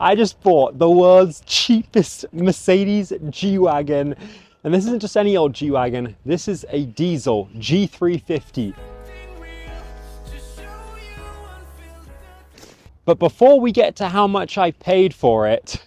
I just bought the world's cheapest Mercedes G Wagon. And this isn't just any old G Wagon, this is a diesel G350. But before we get to how much I paid for it,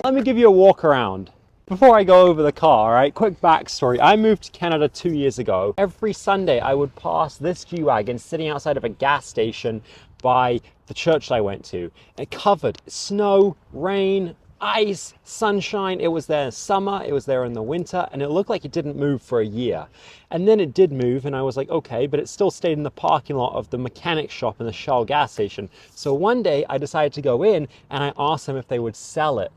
let me give you a walk around. Before I go over the car, all right, quick backstory. I moved to Canada 2 years ago. Every Sunday I would pass this G Wagon sitting outside of a gas station by the church I went to. It covered snow, rain, ice, sunshine. It was there in summer, it was there in the winter, and it looked like it didn't move for a year. And then it did move, and I was like, okay, but it still stayed in the parking lot of the mechanic shop in the Shell gas station. So one day I decided to go in and I asked them if they would sell it.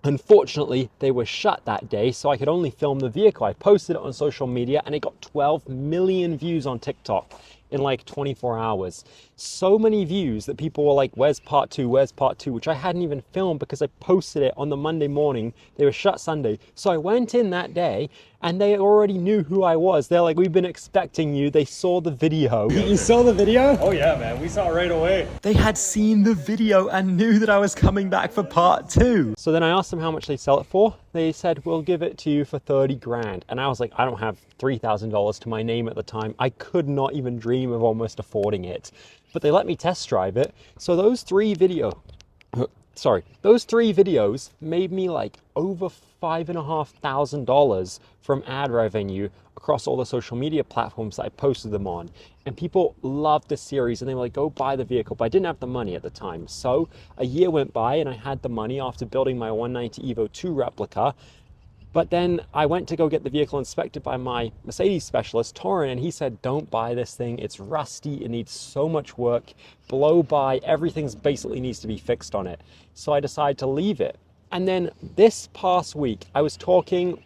Unfortunately, they were shut that day, so I could only film the vehicle. I posted it on social media and it got 12 million views on TikTok in like 24 hours. So many views that people were like, where's part two, where's part two, which I hadn't even filmed because I posted it on the Monday morning. They were shut Sunday. So I went in that day and they already knew who I was. They're like, we've been expecting you. They saw the video. You saw the video? Oh yeah, man, we saw it right away. They had seen the video and knew that I was coming back for part two. So then I asked them how much they sell it for. They said, we'll give it to you for 30 grand. And I was like, I don't have $3,000 to my name at the time. I could not even dream of almost affording it. But they let me test drive it. So those three videos made me like over $5,500 from ad revenue across all the social media platforms that I posted them on. And people loved the series and they were like, go buy the vehicle. But I didn't have the money at the time. So a year went by and I had the money after building my 190 Evo 2 replica. But then I went to go get the vehicle inspected by my Mercedes specialist, Torin, and he said, don't buy this thing. It's rusty. It needs so much work. Blow by. Everything's basically needs to be fixed on it. So I decided to leave it. And then this past week, I was talking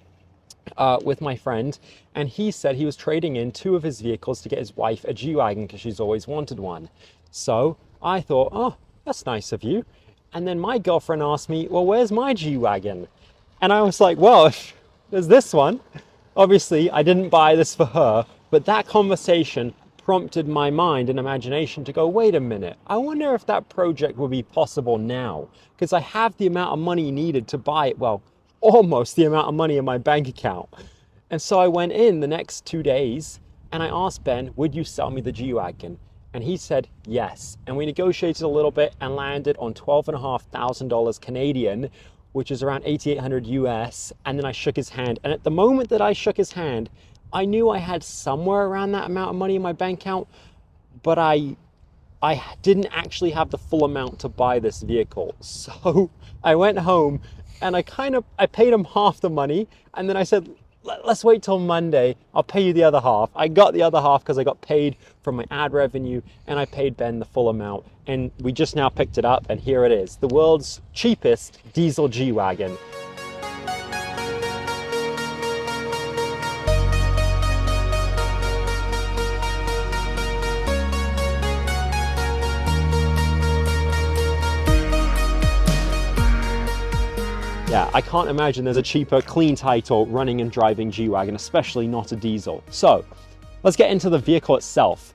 with my friend, and he said he was trading in two of his vehicles to get his wife a G Wagon because she's always wanted one. So I thought, oh, that's nice of you. And then my girlfriend asked me, well, where's my G Wagon? And I was like, well, there's this one. Obviously, I didn't buy this for her, but that conversation prompted my mind and imagination to go, wait a minute, I wonder if that project would be possible now, because I have the amount of money needed to buy it, well, almost the amount of money in my bank account. And so I went in the next 2 days and I asked Ben, would you sell me the G Wagon? And he said yes. And we negotiated a little bit and landed on $12,500 Canadian, which is around 8,800 US. And then I shook his hand. And at the moment that I shook his hand, I knew I had somewhere around that amount of money in my bank account, but I didn't actually have the full amount to buy this vehicle. So I went home and I paid him half the money. And then I said, let's wait till Monday. I'll pay you the other half. I got the other half because I got paid from my ad revenue, and I paid Ben the full amount. And we just now picked it up, and here it is, the world's cheapest diesel G Wagon. Yeah, I can't imagine there's a cheaper, clean title running and driving G Wagon, especially not a diesel. So let's get into the vehicle itself.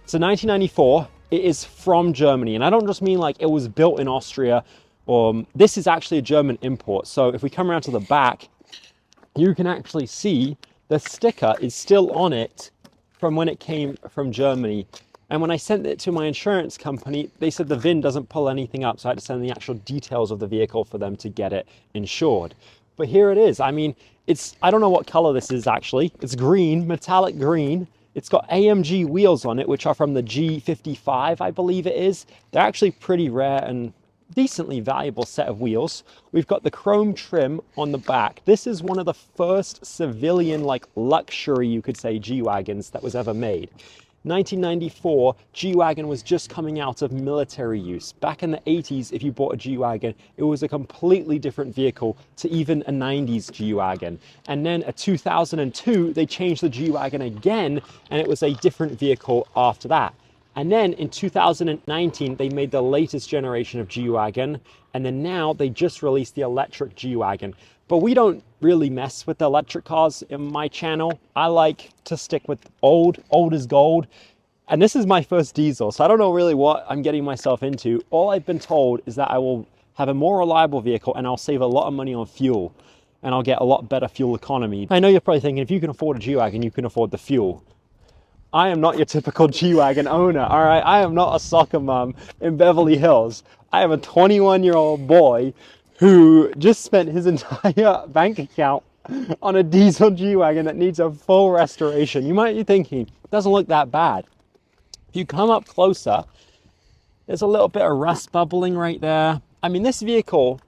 So 1994, it is from Germany. And I don't just mean like it was built in Austria, or this is actually a German import. So if we come around to the back, you can actually see the sticker is still on it from when it came from Germany. And when I sent it to my insurance company, they said the VIN doesn't pull anything up. So I had to send the actual details of the vehicle for them to get it insured. But here it is. I mean, I don't know what color this is actually. It's green, metallic green. It's got AMG wheels on it, which are from the G55, I believe it is. They're actually pretty rare and decently valuable set of wheels. We've got the chrome trim on the back. This is one of the first civilian, like luxury, you could say, G-Wagons that was ever made. 1994, G-Wagon was just coming out of military use. Back in the 80s, if you bought a G-Wagon, it was a completely different vehicle to even a 90s G-Wagon. And then a 2002, they changed the G-Wagon again, and it was a different vehicle after that. And then in 2019, they made the latest generation of G-Wagon, and then now they just released the electric G-Wagon. But we don't really mess with the electric cars in my channel. I like to stick with old is gold. And this is my first diesel, so I don't know really what I'm getting myself into. All I've been told is that I will have a more reliable vehicle, and I'll save a lot of money on fuel, and I'll get a lot better fuel economy. I know you're probably thinking, if you can afford a G Wagon, you can afford the fuel. I am not your typical G Wagon owner, all right? I am not a soccer mom in Beverly Hills. I am a 21-year-old boy who just spent his entire bank account on a diesel G Wagon that needs a full restoration. You might be thinking, it doesn't look that bad. If you come up closer, there's a little bit of rust bubbling right there. I mean, this vehicle,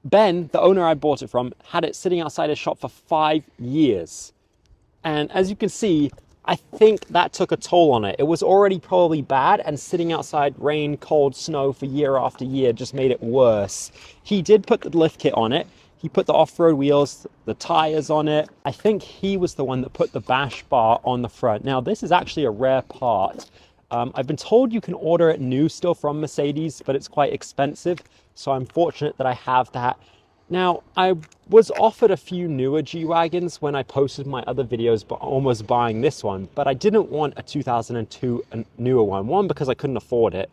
Ben, the owner I bought it from, had it sitting outside his shop for 5 years. And as you can see, I think that took a toll on it. It was already probably bad, and sitting outside rain, cold, snow for year after year just made it worse. He did put the lift kit on it. He put the off-road wheels, the tires on it. I think he was the one that put the bash bar on the front. Now, this is actually a rare part. I've been told you can order it new still from Mercedes, but it's quite expensive. So I'm fortunate that I have that. Now, I was offered a few newer G-Wagons when I posted my other videos, but almost buying this one. But I didn't want a 2002 newer one. One, because I couldn't afford it.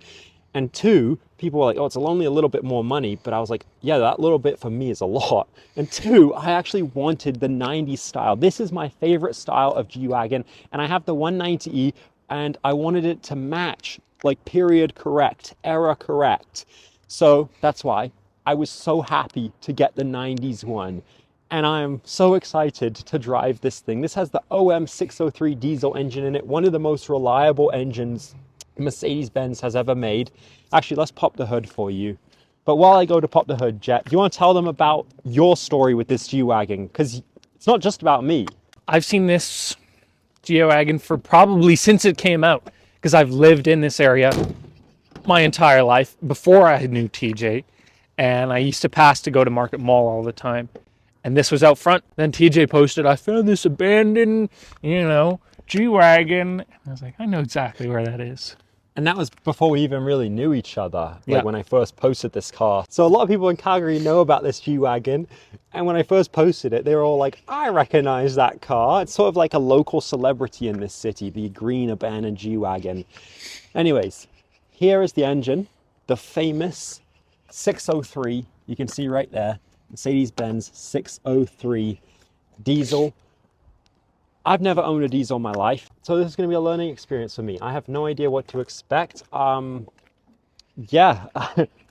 And two, people were like, oh, it's only a little bit more money. But I was like, yeah, that little bit for me is a lot. And two, I actually wanted the 90s style. This is my favorite style of G-Wagon. And I have the 190E, and I wanted it to match, like period correct, era correct. So that's why I was so happy to get the 90s one. And I am so excited to drive this thing. This has the OM603 diesel engine in it, one of the most reliable engines Mercedes-Benz has ever made. Actually, let's pop the hood for you. But while I go to pop the hood, Jet, do you want to tell them about your story with this G-Wagon? Because it's not just about me. I've seen this G Wagon for probably since it came out, because I've lived in this area my entire life before I knew TJ, and I used to pass to go to Market Mall all the time, and this was out front. Then TJ posted, I found this abandoned, G-Wagon. I was like, I know exactly where that is. And that was before we even really knew each other, Yeah. when I first posted this car. So a lot of people in Calgary know about this G-Wagon. And when I first posted it, they were all like, I recognize that car. It's sort of like a local celebrity in this city, the green abandoned G-Wagon. Anyways, here is the engine, the famous 603. You can see right there, Mercedes-Benz 603 diesel. I've never owned a diesel in my life, so this is going to be a learning experience for me. I have no idea what to expect. Yeah,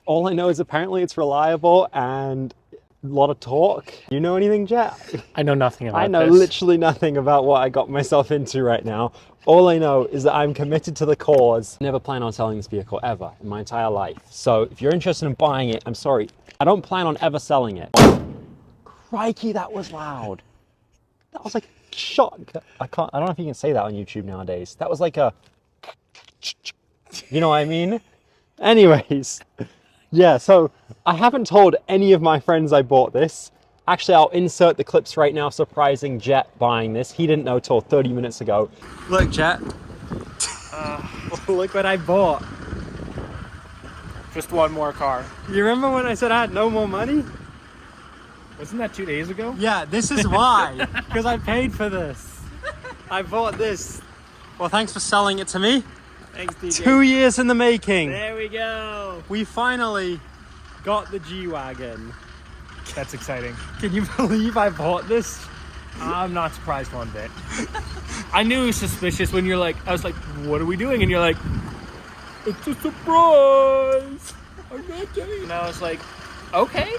all I know is apparently it's reliable and a lot of torque. You know anything, Jet? I know nothing about this. I know literally nothing about what I got myself into right now. All I know is that I'm committed to the cause. Never plan on selling this vehicle ever in my entire life. So if you're interested in buying it, I'm sorry, I don't plan on ever selling it. Crikey, that was loud. That was like shot. I don't know if you can say that on YouTube nowadays. That was like a, you know what I mean? Anyways, yeah, so I haven't told any of my friends I bought this. Actually, I'll insert the clips right now surprising Jet buying this. He didn't know till 30 minutes ago. Look, Jet. Look what I bought. Just one more car. You remember when I said I had no more money? Wasn't that 2 days ago? Yeah, this is why. Because I paid for this. I bought this. Well, thanks for selling it to me. Thanks, DJ. 2 years in the making. There we go. We finally got the G-Wagon. That's exciting. Can you believe I bought this? I'm not surprised one bit. I knew it was suspicious when you're like, I was like, what are we doing? And you're like, it's a surprise. I'm not telling you. And I was like, okay.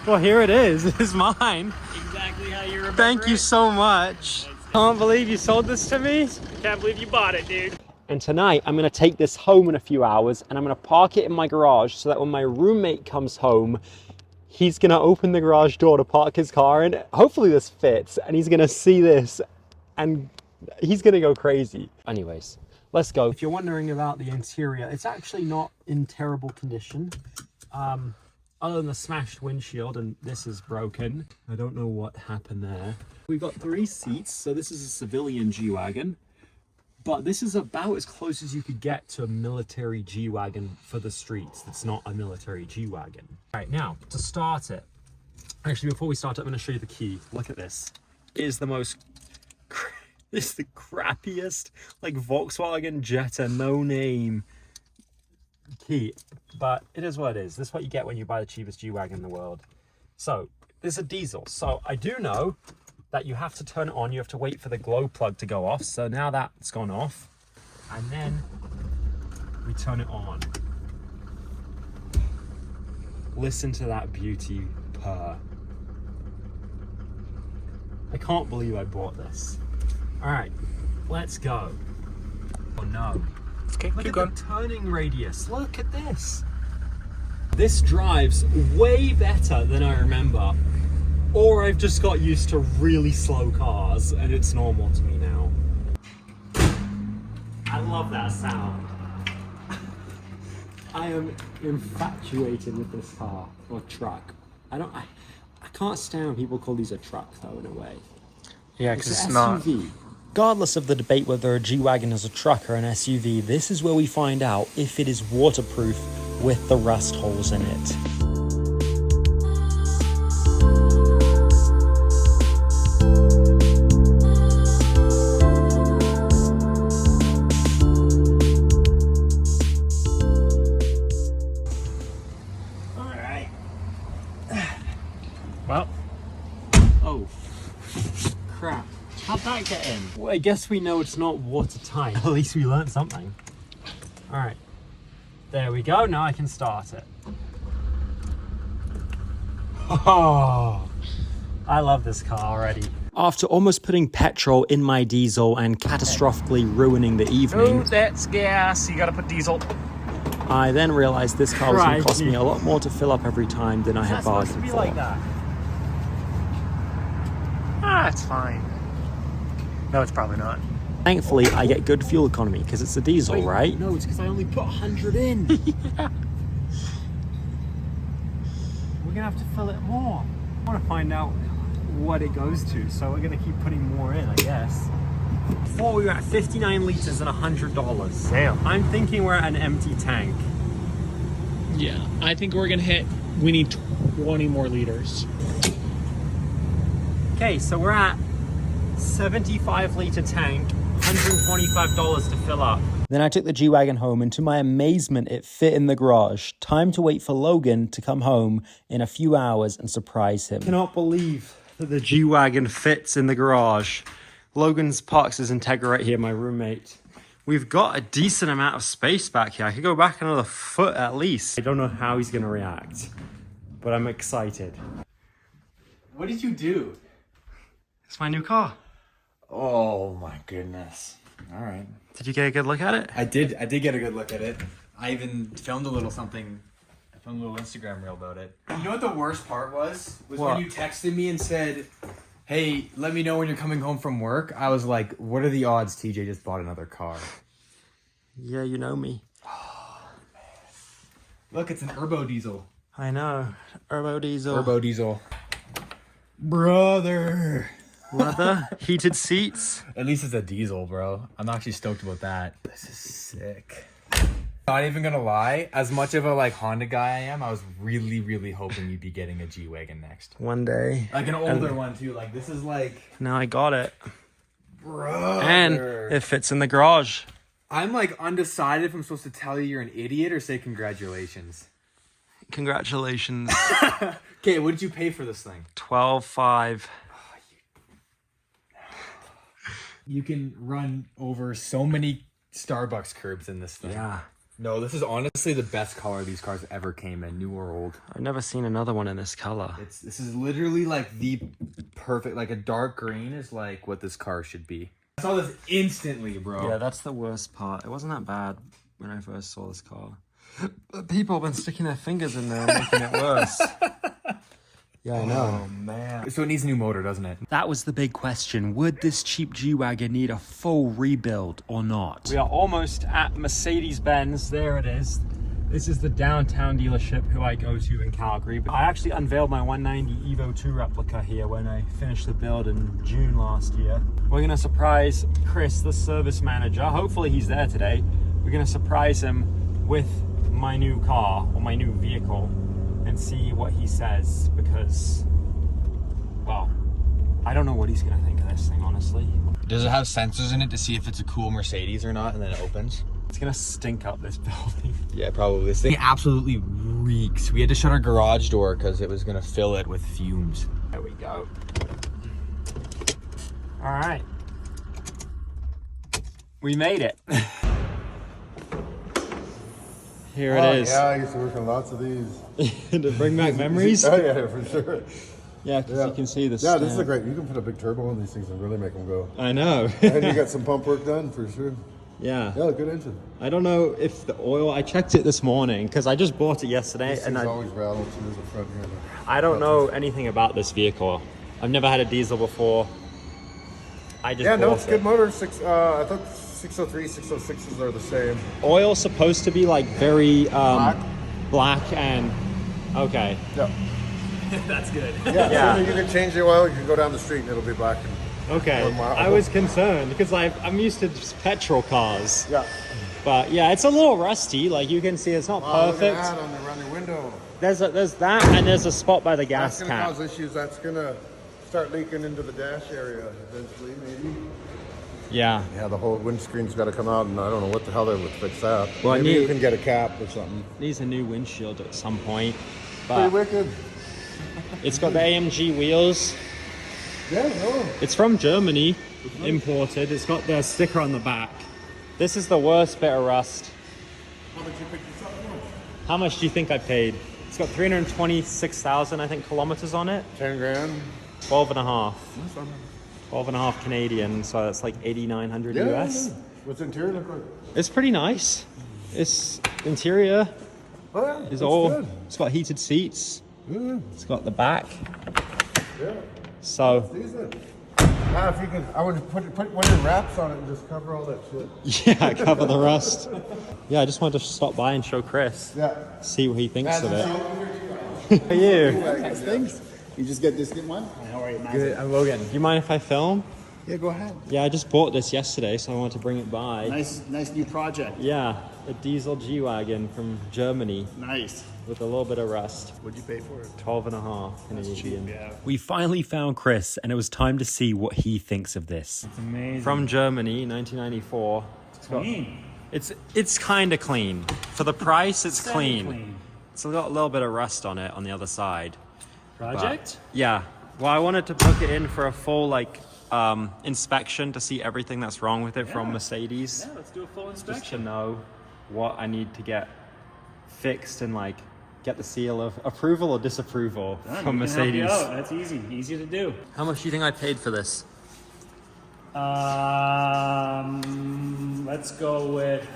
Well, here it is. It's mine. Exactly how you remember. Thank you so much. I can't believe you sold this to me. Can't believe you bought it, dude. And tonight I'm going to take this home in a few hours, and I'm going to park it in my garage so that when my roommate comes home, he's going to open the garage door to park his car in. Hopefully this fits, and he's going to see this and he's going to go crazy. Anyways, let's go. If you're wondering about the interior, it's actually not in terrible condition. Other than the smashed windshield, and this is broken. I don't know what happened there. We've got 3 seats, so this is a civilian G-Wagon. But this is about as close as you could get to a military G-Wagon for the streets. That's not a military G-Wagon. All right, now, to start it. Actually, before we start it, I'm going to show you the key. Look at this. It is the most... This is the crappiest, like, Volkswagen Jetta, no name key, but it is what it is. This is what you get when you buy the cheapest G-Wagon in the world. So this is a diesel. So I do know that you have to turn it on. You have to wait for the glow plug to go off. So now that's gone off, and then we turn it on. Listen to that beauty purr. I can't believe I bought this. All right, let's go. Oh no. Okay, Look keep at going. the turning radius. Look at this. This drives way better than I remember. Or I've just got used to really slow cars and it's normal to me now. I love that sound. I am infatuated with this car, or truck. I can't stand when people call these a truck though, in a way. Yeah, because It's it's an not. SUV. Regardless of the debate whether a G-Wagon is a truck or an SUV, this is where we find out if it is waterproof with the rust holes in it. Alright. Well, Oh, crap. How'd that get in? Well, I guess we know it's not watertight. At least we learned something. All right, there we go. Now I can start it. Oh, I love this car already. After almost putting petrol in my diesel and catastrophically ruining the evening, oh, that's gas. You gotta put diesel. I then realized this car was going to cost me a lot more to fill up every time than I had bargained for. that. Ah, it's fine. No, it's probably not. Thankfully, I get good fuel economy because it's a diesel, right? No, it's because I only put 100 in. Yeah. We're gonna have to fill it more. I want to find out what it goes to, so we're gonna keep putting more in, I guess. Before we were at 59 liters and $100. Damn. I'm thinking we're at an empty tank. Yeah, I think we're gonna hit. We need 20 more liters. Okay, so we're at 75 liter tank, $125 to fill up. Then I took the G-Wagon home, and to my amazement, it fit in the garage. Time to wait for Logan to come home in a few hours and surprise him. I cannot believe that the G-Wagon fits in the garage. Logan's parks his Integra right here, my roommate. We've got a decent amount of space back here. I could go back another foot at least. I don't know how he's gonna react, but I'm excited. What did you do? It's my new car. Oh my goodness. All right. Did you get a good look at it? I did get a good look at it. I even filmed a little something. I filmed a little Instagram reel about it. You know what the worst part was? What? When you texted me and said, "Hey, let me know when you're coming home from work." I was like, "What are the odds TJ just bought another car?" Yeah, you know me. Look, it's an Urbo diesel. I know. Turbo diesel. Urbo diesel. Brother. Leather, heated seats. At least it's a diesel, bro. I'm actually stoked about that. This is sick. Not even gonna lie, as much of a like Honda guy I am, I was really, really hoping you'd be getting a G-Wagon next. One day. Like an older one too. Like this is like, Now I got it. brother. And it fits in the garage. I'm like undecided if I'm supposed to tell you you're an idiot or say congratulations. Congratulations. Okay, what did you pay for this thing? 12.5. You can run over so many Starbucks curbs in this thing. Yeah. No, this is honestly the best color these cars ever came in, new or old. I've never seen another one in this color. This is literally like the perfect, like a dark green is like what this car should be. I saw this instantly, bro. Yeah, that's the worst part. It wasn't that bad when I first saw this car. But people have been sticking their fingers in there and making it worse. Yeah, I know. Oh man. So it needs a new motor, doesn't it? That was the big question. Would this cheap G-Wagon need a full rebuild or not? We are almost at Mercedes-Benz. There it is. This is the downtown dealership who I go to in Calgary. I actually unveiled my 190 Evo 2 replica here when I finished the build in June last year. We're gonna surprise Chris, the service manager. Hopefully he's there today. We're gonna surprise him with my new car or my new vehicle and see what he says, because, well, I don't know what he's gonna think of this thing, honestly. Does it have sensors in it to see if it's a cool Mercedes or not, and then it opens? It's gonna stink up this building. Yeah, probably. This thing absolutely reeks. We had to shut our garage door because it was gonna fill it with fumes. There we go. All right. We made it. Here it is. Yeah, I used to work on lots of these. To bring back memories? Oh yeah, for sure. Yeah, because you can see the Yeah, this is a great. You can put a big turbo on these things and really make them go. I know. And you got some pump work done for sure. Yeah. Yeah, good engine. I don't know if the oil, I checked it this morning because I just bought it yesterday. These And things I, always rattle too, the front here. I don't know anything about this vehicle. I've never had a diesel before. I just Yeah, no, bought it's good it. motor. I thought 603, 606s are the same. Oil's supposed to be like very Black. black and okay. Yeah. That's good. Yeah. Yeah. So you can change the oil. You can go down the street and it'll be black. Okay. Or mild. I was concerned because I'm used to just petrol cars. Yeah. But yeah, it's a little rusty. Like you can see, it's not Wow, perfect. Look at that on the window. There's that, and there's a spot by the gas That's gonna cap. cause issues. That's gonna start leaking into the dash area eventually, maybe. Yeah. Yeah, the whole windscreen's got to come out, and I don't know what the hell they would fix that. Well, maybe you- you can get a cap or something. Needs a new windshield at some point. Pretty But wicked. it's got the AMG wheels. Yeah, no. It's from Germany, imported. It's got the sticker on the back. This is the worst bit of rust. How much you pick this up for? How much do you think I paid? It's got 326,000, I think, kilometers on it. 10 grand. 12 and a half. That's not bad. 12 and a half Canadian, so that's like 8,900 Yeah, US. yeah. What's the interior look like? It's pretty nice. It's interior Oh, yeah, is that's all. good. It's got heated seats. Yeah, It's got the back. yeah. So Decent. Now, if you can, I would put one of your wraps on it and just cover all that shit. yeah, cover the rust. Yeah, I just wanted to stop by and show Chris. Yeah. See what he thinks of it. How How are you? Things. You just get this one? How are you, man? Good. I'm Logan. Do you mind if I film? Yeah, go ahead. Yeah, I just bought this yesterday, so I wanted to bring it by. Nice new project. Yeah, a diesel G Wagon from Germany Nice. with a little bit of rust. What'd you pay for it? 12 and a half Canadian. Yeah. We finally found Chris, and it was time to see what he thinks of this. It's amazing. From Germany, 1994. clean. It's kind of clean. For the price, it's clean. Clean. It's got a little bit of rust on it on the other side. Project? But, yeah. Well, I wanted to book it in for a full inspection to see everything that's wrong with it from Mercedes. Yeah, let's do a full Just to inspection. know what I need to get fixed and get the seal of approval or disapproval Done. from We can help you Mercedes. out. That's easy to do. How much do you think I paid for this? Let's go with,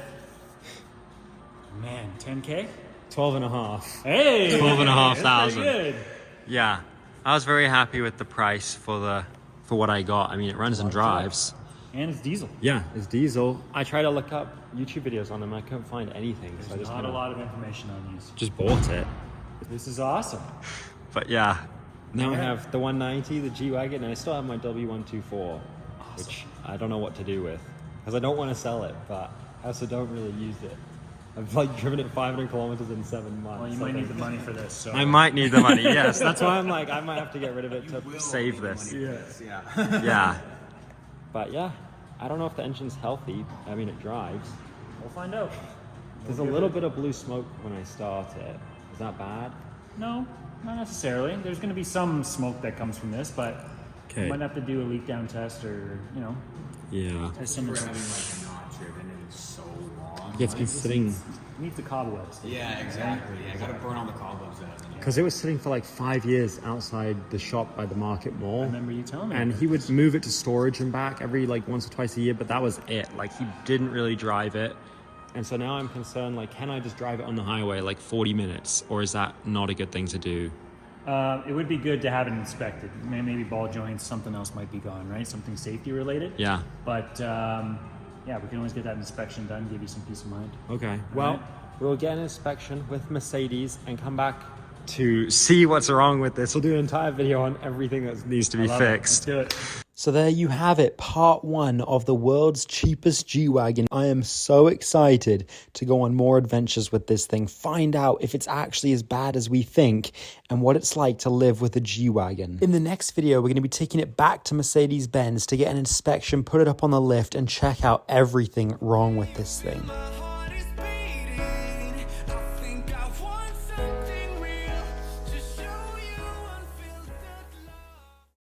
man, 10K? 12 and a half. Hey! 12 and a half that's thousand. pretty good. Yeah, I was very happy with the price for what I got. I mean, it runs and drives. And it's diesel. Yeah, it's diesel. I tried to look up YouTube videos on them. I couldn't find anything, so I There's just not kinda a lot of information on these. just bought it. This is awesome. But yeah, now I Yeah. have the 190, the G Wagon, and I still have my W124, which I don't know what to do with because I don't want to sell it, but I also don't really use it. I've driven it 500 kilometers in 7 months. Well, you might need the money for this. So. I might need the money. Yes, that's why I'm I might have to get rid of it to save this. Yes. Yeah. But yeah, I don't know if the engine's healthy. I mean, it drives. We'll find out. There's a little bit of blue smoke when I start it. Is that bad? No, not necessarily. There's going to be some smoke that comes from this, but Okay. you might have to do a leak down test or, Yeah. test some of Yeah, it's been sitting Meet the cobwebs. Yeah, exactly. Yeah, I gotta burn all the cobwebs out. because it was sitting for 5 years outside the shop by the Market Mall. I remember you telling me. And he would move it to storage and back every once or twice a year, but that was it. He didn't really drive it. And so now I'm concerned, can I just drive it on the highway 40 minutes? Or is that not a good thing to do? It would be good to have it inspected. Maybe ball joints, something else might be gone, right? Something safety related. Yeah. But yeah, we can always get that inspection done, give you some peace of mind. Okay. Well, we'll get an inspection with Mercedes and come back to see what's wrong with this. We'll do an entire video on everything that needs to be Love it. fixed. Let's do it. So there you have it, part 1 of the world's cheapest G-Wagon. I am so excited to go on more adventures with this thing, find out if it's actually as bad as we think, and what it's like to live with a G-Wagon. In the next video, we're going to be taking it back to Mercedes-Benz to get an inspection, put it up on the lift, and check out everything wrong with this thing.